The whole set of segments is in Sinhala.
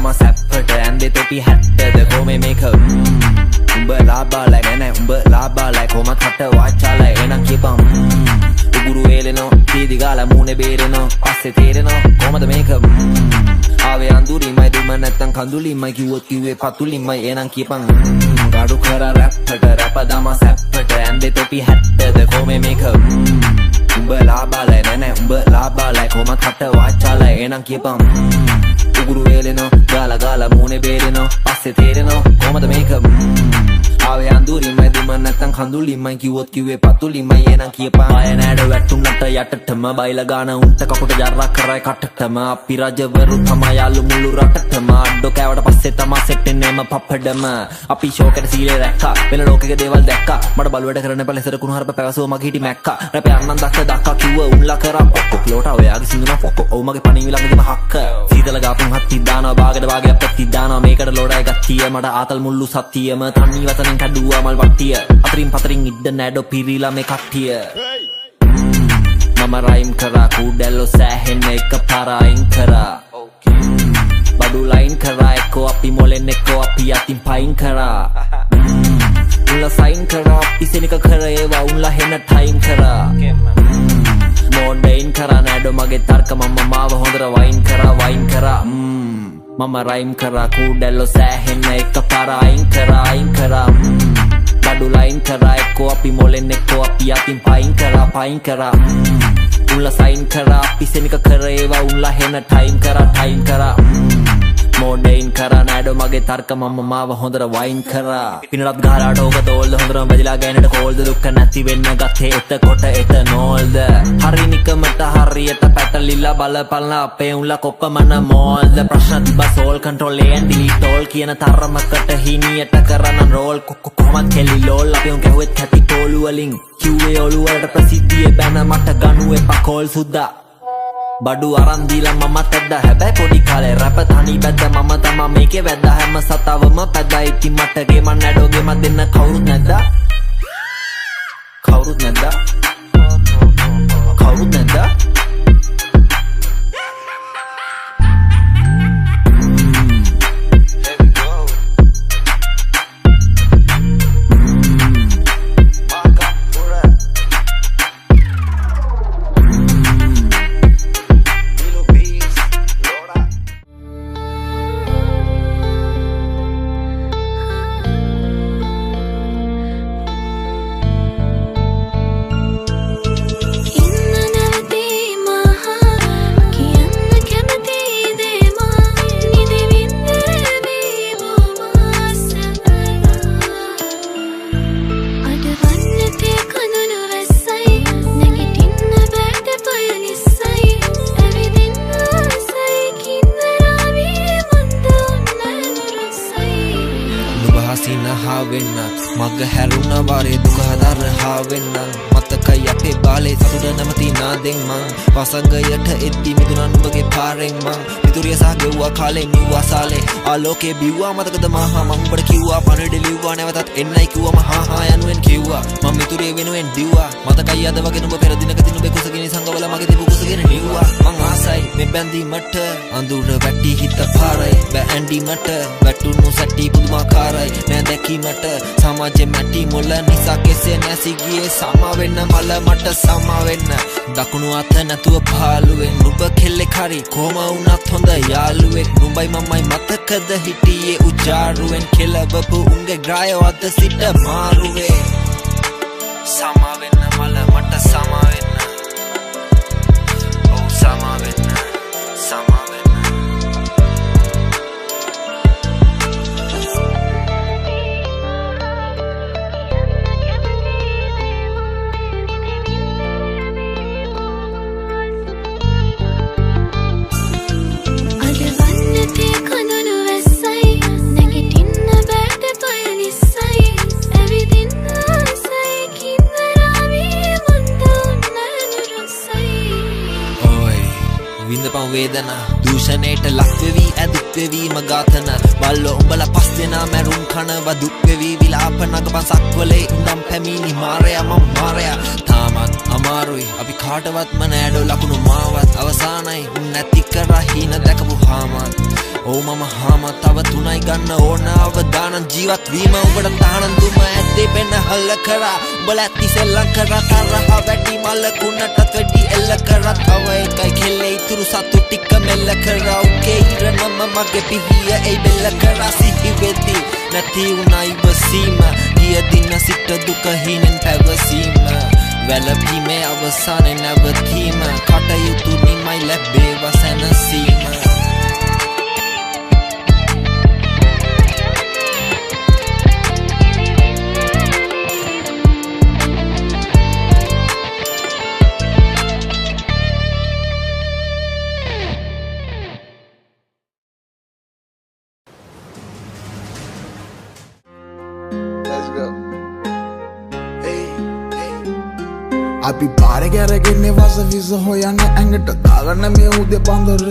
dama sappata ande topi hattada kome meka umba laba like ene umba laba like koma katta wachala enan kipan uguru eleno tidi gala mune bereno asse tereno komada meka ave anduri mai duma නැත්තම් කඳුලි mai කිව්වොත් කිව්වේ පතුලි mai එනං කියපන් gadu khara rappata rapa dama sappata ande topi hattada kome meka umba laba like ene umba laba like koma katta wachala enan kipan uguru eleno gala gala mune bereno asse tereno komada meka ave anduri mai duma නැත්තම් කඳුලි mai කිව්වොත් කිව්වේ පතුලි mai එනං කියපන් අය නෑඩ වැටුන්නට යටටම බයිලා ගාන උන්ට කපුට ජරා කරයි කටටම අපි රජවරු තමයි යාළු මුළු රටටම අඩෝ කෑවට පස්සේ තමා සෙට් එන්නේම පප්පඩම අපි ෂෝකෙට සීලේ රැක්කා වෙන ලෝකෙක දේවල් දැක්කා මට බලුවට කරන පැලසර කුණු හරප පැවසුව මගේ හිටි මැක්කා රැප යන්නම් දක්ක කිව්ව උන්ලා කරා පොක්කො ක්ලෝට ඔයාගේ සිංදුනා පොක්කො ඔව් මගේ පණිවි ළඟදිම හක්ක සීතල ගාපුන් හත්ති දානවා බාගට වාගේ අපත්ති දානවා මේකට ලෝඩයි ගත්තිය මට ආතල් මුල්ලු සත්තියම තන්නි වතනෙන් කැඩුවා මල් වට්ටිය අතරින් පතරින් ඉද්ද නෑඩෝ පිරීලා මේ කට්ටිය මම රයිම් කරා කුඩැල්ලෝ සෑහෙන්න එක පාරයින් කරා බඩු ලයින් කරා එක්කෝ අපි මොලෙන් එක්කෝ අපි අතින් පයින් කරා උන්ලා සයින් කරා අපි සෙනික කර ඒවා උන්ලා හෙන ටයිම් කරා මොඩයින් කරා නෑඩෝ මගේ තර්ක මම මාව හොඳට වයින් කරා මම රයිම් කරා කුඩැල්ලෝ සෑහෙන්න එක පාරයින් කරා බඩු ලයින් කරා එක්කෝ අපි මොලෙන් එක්කෝ අපි අතින් පයින් කරා උන්ලා සයින් කරා අපි සෙනික කර ඒවා උන්ලා හෙන ටයිම් කරා මොඩයින් කරා නෑඩෝ මගේ තර්ක මම මාව හොඳට වයින් කරා පිනලත් ගහලාට ඕක තෝල්ද හොඳටම බැදිලා ගෑනට කෝල්ද දුක්ක නැති වෙන්න ගත්තේ එතකොට එතනෝල්ද හරි නිකමට හරියට පැටලිලා බලපල්ලා අපේ උන්ලා කොප්පමන මෝල්ද ප්‍රශ්න තිබ්බා soul control and delete all කියන තරමකට හිනියට කරන රෝල් කොහොමද කෙලි ලෝල් අපි උන් කැහුවෙත් කැටි තෝලු වලින් කිව්වේ ඔළුවට ප්‍රසිද්ධියේ බැන මට ගනු එපා කෝල් සුද්දා බඩු අරන් දීලා මම තැද්දා හැබැයි පොඩි කාලේ රැප තනි බැද්ද මම තමා මේකේ වැද්දා හැම සතාවම පැද්දා ඉතින් මට ගේම නැඩෝ ගේම දෙන්න කවුරුත් නැද්දා මග හැරුණ වාරේ දුක හදරහා වෙන්න මතකයි අපේ බාලේ සතුට නැමති නාදෙන් මං වසංගයට එද්දි මිදුණා නුඹගේ පාරෙන් මං මිතුරිය සහ ගෙව්වා කාලේ නිව්වා සාලේ ආලෝකේ බිව්වා මතකද මහා මං උඹට කිව්වා පණිඩ ලිව්වා නැවතත් එන්නයි කිව්වා මහා හා යනුවෙන් කිව්වා මං මිතුරිය වෙනුවෙන් දිව්වා මතකයි අද වගේ නුඹ පෙර දිනකදී නුඹේ කුසගිනි සංගවල මගේ තිබු කුසගෙන නිව්වා මං ආසයි මේ බැඳීමට අඳුර වැටි හිත පාරයි බෑ ඇඬීමට වැටුණු සැටි පුදුමාකාරයි නෑ දැකීමට සමාජෙ මැටි මුල නිසා කෙසේ නැසි ගියේ සමා වෙන්න මල මට සමා වෙන්න දකුණු අත නැතුව පාළුවෙන් නුඹ කෙල්ලෙක් හරි කොහම වුණත් හොඳ යාළුවෙක් නුඹයි මමයි මතකද හිටියේ උජාරුවෙන් කෙලවපු උන්ගේ ග්‍රායවද සිට මාරුවේ සමා වෙන්න මල මට සමා වෙන්න ඔව් සමා වෙන්න විඳපන් වේදනා දූෂණයට ලක්වෙවී ඇදුක්වෙවී මගාතන බල්ලෝ උඹලා පස් දෙනා මැරුම් කනව දුක්වෙවී විලාප නගපන් සක්වලේ ඉඳම් පැමිණි මාරයා මම මාරයා තාමත් අමාරුයි අපි කාටවත්ම නෑඩෝ ලකුණු මාවත් අවසානයි නැති කරා හීන දැකපු හාමත් ඕ මම හාම තව තුනයි ගන්න ඕන අවදානම් ජීවත් වීම ඔබට තානන් දුම ඇත්තේ වෙන්න හල්ල කරා උඹලා ඇත්ති සෙල්ලම් කරා තරහ වැටි මලකුණටත් වැඩි එල්ල කරා තව එකයි කෙල්ලේ ඉතුරු සතු ටික මෙල්ල කරා උකේ ඉරනම මගේ පිහිය ඒ බෙල්ල කරා සිහි වෙති නැති උනා ඉවසීම ගිය දින සිට දුක හිනෙන් පැවසීම වැළපීමේ අවසානයේ නැවතීම කටයුතු නිමයි ලැබේවා සැනසීම අපි පාර ගැරගෙන්නේ වස විස හොයන්න ඇඟට දාගන්න මේ උදේ බඳර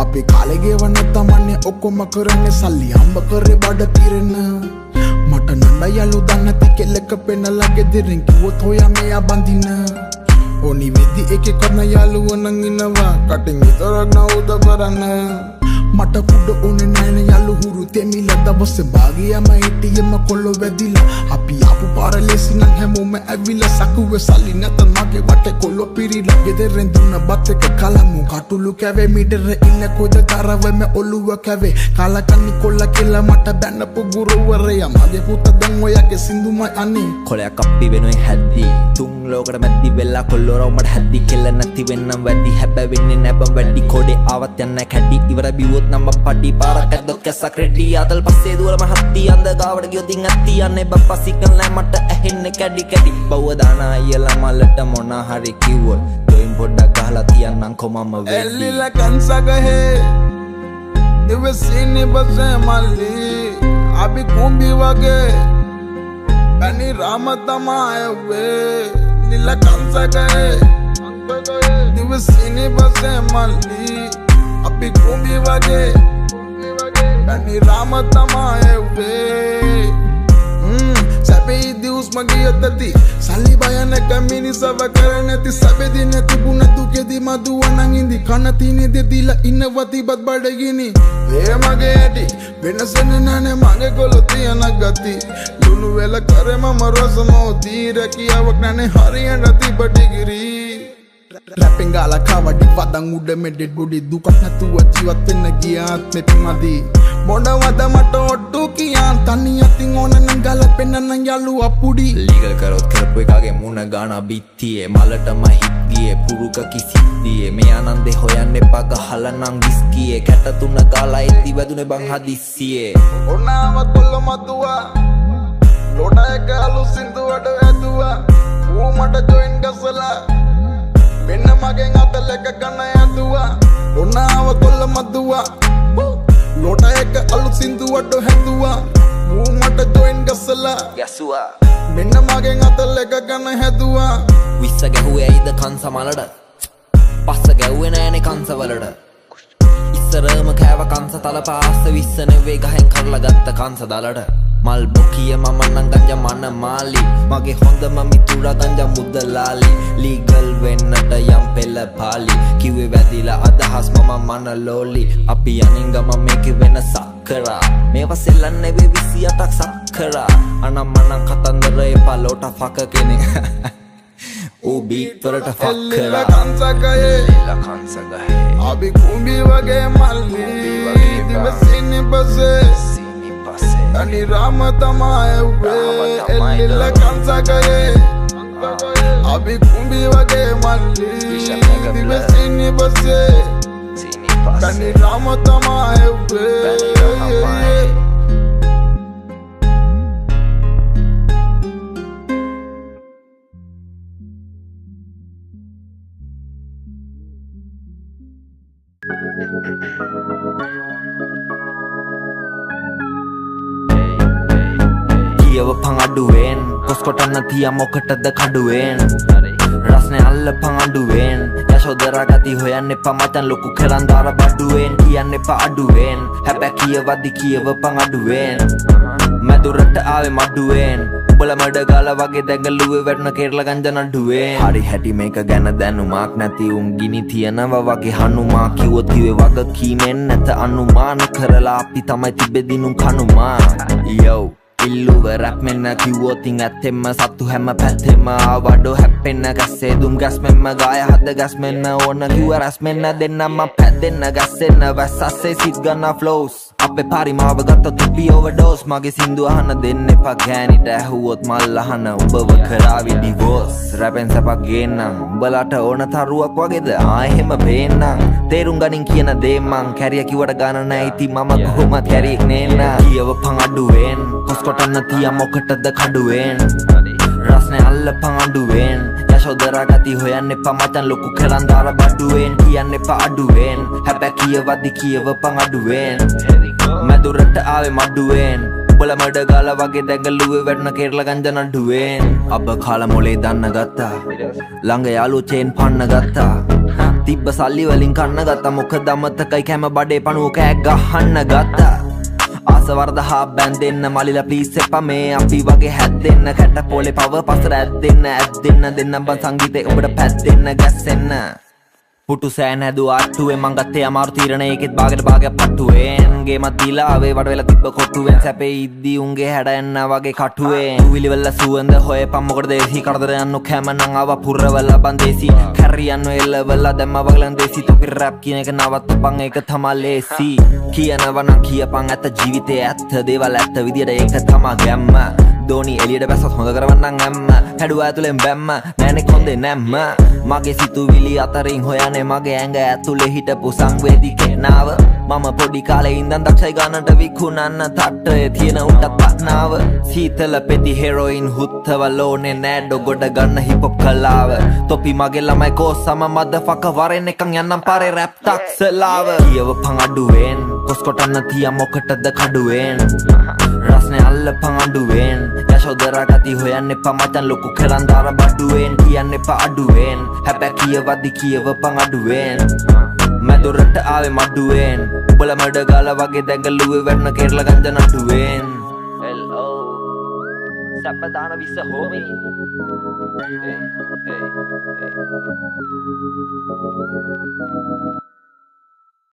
අපි කාලේ ගෙවන්න තමන්නේ ඔක්කොම කරන්නේ සල්ලි හම්බ කරේ බඩ පිරෙන්න මට නන්න යලු දන්නති කෙල්ලක පෙන්නලා ගෙදරින් කිව්වොත් හොයා මෙයා බඳින ඕනි වෙදි එකේ කරන යාළුවෝ නම් ඉන්නවා කටින් විතරක් නවුද කරන්න මට කුඩ ඕනේ නෑනේ යාළු හුරු තෙමිල දවසේ භාගියම හිටියෙම කොල්ලෝ වැදිලා අපි ආපු පාර ලෙසි නම් හැමෝම ඇවිල්ලා සකුවේ සල්ලි නැත මගේ වටේ කොල්ලෝ පිරිලා ගෙදරින් දුන්න බත් එක කලමු කටුළු කැවේ මීටර ඉන්න කොයිද තරවෙම ඔළුව කැවේ කාලකන්නි කොල්ල කියලා මට බැන්නපු ගුරුවරයා මගේ පුතා දැන් ඔයගේ සින්දුමයි අනේ කොලයක් අප්පි වෙනුයි හැද්දි තුන් ලෝකෙට මැද්දි වෙලා කොල්ලෝ මට හැද්දි කෙල්ල නැති වෙන්නම් වැඩි හැබැයි වෙන්නේ නැබම් වැඩි කොඩේ ආවත් යන්න කැඩි ඉවර බිව්වොත් නම් පඩි පාරක් ඇද්දොත් කැස්සක් රෙඩි ආතල් පස්සේ දුවලම හත්ති අඳ ගාවට ගියොත් ඇත්ති යන්නේ බප්පසි කල්ලා මට ඇහෙන්නේ කැඩි කැඩි බව්ව දාන අයියලා මලට මොන හරි කිව්වොත් දෙයින් පොඩ්ඩක් ගහලා තියන්නම් කොමම වෙඩි එල්ලිලා කන්සගහේ දිවසිනේ බසේ මල්ලි අපි කුඹි වගේ අනි රාම තමයි වේ ලිලා කන්සගහේ දිවසිනේ බසේ මල්ලි අපි කුඹි වගේ අනි රාම තමයි වේ සැපේ දිවස් මගේ අතති සල්ලි බයන කමිනිසව කරනති සැපෙදි නැති බුණ දුකෙදි මදුවනන් ඉඳි කන තිනේ දෙදිලා ඉන්නවති බත් බඩගිනි ඒ මගේ ඇටි වෙනසන නැනේ මගේ කොල තියන ගති ලුණු වෙල කරේ මම රසමෝ දීර කියාවක් නැනේ හරියට තිබඩගිරි Rapping gala kawadi wadang udah me dead body දුකක් නැතුව ජීවත් වෙන්න ගියාත් මෙපිමදි මොඩ වද මට ඔට්ටු කියන් තනි අතින් ඕන නම් ගලපෙන්න නම් යාළුවා පුඩි ලීගල් කරොත් කරපු එකගේ මුණ ගාන බිත්තියේ මලටම හිත් ගියේ පුරුක කිසිද්දියේ මේ ආනන්දේ හොයන්න එපා ගහලා නම් විස්කියේ කැට තුන ගාලා ඉති වැදුනේ බං හදිස්සියේ ඔනාව කොල්ල මතුවා ලොඩ එක අලු සින්දුවට ඇදුවා ඌ මට ජොයින් ගසලා මෙන්න මගෙන් අතලක ගන්න යදුවා ඔනාව කොල්ල මදුවා ලොට එක අලු සින්දුවට හැදුවා ඌ මට ජොයින් ගසලා ගැසුවා මෙන්න මගෙන් අතලක ගන්න හැදුවා විස්ස ගැහුවේ ඇයිද කංශ මලට පස්ස ගැව්වේ නෑනේ කංශ වලට ඉස්සරම කෑව කංශ තලපාස්ස විස්ස නෙවෙයි ගහෙන් කරලා ගත්ත කංශ දලට මල් බොකිය මම නම් ගංජා මන මාලි මගේ හොඳම මිතුරා ගංජා මුදලාලි ලීගල් වෙන්නට යම් පෙළ පාලි කිව්වේ වැදිලා අදහස් මම මන ලෝලි අපි යනින් ගම මේකේ වෙනසක් කරා මේවා සෙල්ලම් නෙවෙයි 28ක් සක්කරා අනම් මනම් කතන්දර එපා ලෝට ෆක කෙනෙක් ඕ බීට් වලට ෆක් කරා කංශගහේ අපි කුඹි වගේ මල්ලි දිවසිනේ බසේ අනි රාම තමයි වේ එල්ලිලා කංශගහේ අපි කුඹි වගේ මල්ලි දිවසිනේ බසේ අනි රාම තමයි වේ කියව පං අඩුවෙන් කොස් කොටන්න තියා මොකටද කඩුවෙන් රස්නේ අල්ල පං අඩුවෙන් යශ යශෝදරා ගති හොයන්න එපා මචන් ලොකු කෙලන්දාර බඩුවෙන් කියන්න එපා අඩුවෙන් හැබැයි කියවද්දි කියවපන් අඩුවෙන් මැදුරට ආවේ මඩුවෙන් උඹල මඩ ගාලා වගේ දැඟලුවේ වැටුණ කෙරලා ගංජා නඩුවෙන් හරි හැටි මේක ගැන දැනුමක් නැති උන් ගිනි තියනවා වගේ හනුමා කිව්වොත් කිව්වේ වග කීමෙන් නැත අනුමාන කරලා අපි තමයි තිබෙදිනුම් කනුමා යෝ ඉල්ලුව රැප් මෙන්න කිව්වොතින් ඇත්තෙම සත්තු හැම පැත්තෙම ආවඩෝ හැප්පෙන්න ගැස්සේ දුම් ගැස් මෙන්න ගාය හද ගැස් මෙන්න ඕන කිව්ව රැස් මෙන්න දෙන්නම පැද්දෙන්න ගැස්සෙන්න වැස්සස්සේ සිත් ගන්න ෆ්ලෝස් අපේ පරිමාව ගත්ත තුපි ඕවර්ඩෝස් මගේ සින්දු අහන්න දෙන්න එපා ගෑනිට ඇහුවොත් මල් අහන උඹව කරාවි ඩිවෝස් රැපෙන් සපක් ගේන්නම් උඹලට ඕන තරුවක් වගේද ආයෙම පේන්නම් තේරුම් ගනින් කියන දේ මං කැරිය කිව්වට ගාන නැහැ ඉතින් මම කොහොමද කැරියෙක් නේන්න කියවපන් අඩුවෙන් කොස්කොටන්න තියා මොකටද කඩුවෙන් රස්නේ අල්ලපන් අඩුවෙන් යශෝදරා ගති හොයන්න එපා මචන් ලොකු කෙලන්දාර බඩුවෙන් කියන්න එපා අඩුවෙන් හැබැයි කියවද්දි කියවපන් අඩුවෙන් මැදුරට ආවේ මඩුවෙන් උඹල මඩ ගාලා වගේ දැඟලුවේ වැටුණ කෙරලා ගංජා නඩුවෙන් අබ කාලා මොලේ දන්න ගත්තා ළඟ යාළුවෝ චේන් පන්න ගත්තා තිබ්බ සල්ලි වලින් කන්න ගත්තා මොකද අමතකයි කැම බඩේ පණුව කෑ ගහන්න ගත්තා ආසවර්දහා බැන්දෙන්න මලිලා ප්ලීස් එපා මේ අපි වගේ හැද්දෙන්න කැට පොලේ පව පසර ඇද්දෙන්න දෙන්න බං සංගීතේ උඹට පැද්දෙන්න ගැස්සෙන්න පුටු සෑන් හැදුව අට්ටුවේ මං ගත්තේ අමාරු තීරණ ඒකෙත් බාගෙට භාගයක් පට්ටුවෙන් ගේමත් දීලා ආවේ වඩ වෙලා තිබ්බ කොට්ටුවෙන් සැපේ ඉද්දි උන්ගේ හැඩ එන්න වගේ කටුවෙන් විලිවල සුවඳ හොයපන් මොකටද දේසි කරදර යන්නු කැමනම් ආව පුරවල බන් දේසි කැරියන්න එල්ලවල දැම්ම වගලන් දේසි තොපි රැප් කියන එක නවත්තපන් ඒක තමා ලේසි කියනවා නම් කියපන් ඇත්ත ජීවිතේ ඇත්ත දේවල් ඇත්ත විදියට ඒක තමා ගැම්ම දෝනි එළියට බැස්සත් හොඳ කරවන්නම් ඇම්ම හැඩුව ඇතුලෙන් බැම්ම නෑනේ කොන්දේ නැම්ම මගේ සිතුවිලි අතරින් හොයන්නේ මගේ ඇඟ ඇතුලේ හිටපු සංවේදී කෙනාව මම පොඩි කාලේ ඉඳන් දක්ෂයි ගන්නට විකුණන්න තට්ටේ තියෙන උන්ට පස්නාව සීතල පෙති හෙරොයින් හුත්තවල ඕනේ නෑ ඩොගොඩ ගන්න හිප් හොප් කලාව තොපි මගේ ළමයි කෝසම මදෆක වරෙන් එකන් යන්නම් පාරේ රැප් තාක්සලාව කියවපන් අඩුවෙන් කොස්කොටන්න තියා මොකටද කඩුවෙන් රස්නේ අල්ලපන් අඩුවෙන් යශෝදරා ගති හොයන්න එපා මචන් ලොකු කෙලන්දාර බඩුවෙන් කියන්න එපා අඩුවෙන් හැබැයි කියවද්දි කියවපන් අඩුවෙන් මැදුරට ආවේ මඩුවෙන් උඹල මඩ ගාලා වගේ දැඟලුවේ වැටුණ කෙරලා ගංජා නඩුවෙන් hello සපදාන විස හෝමි hey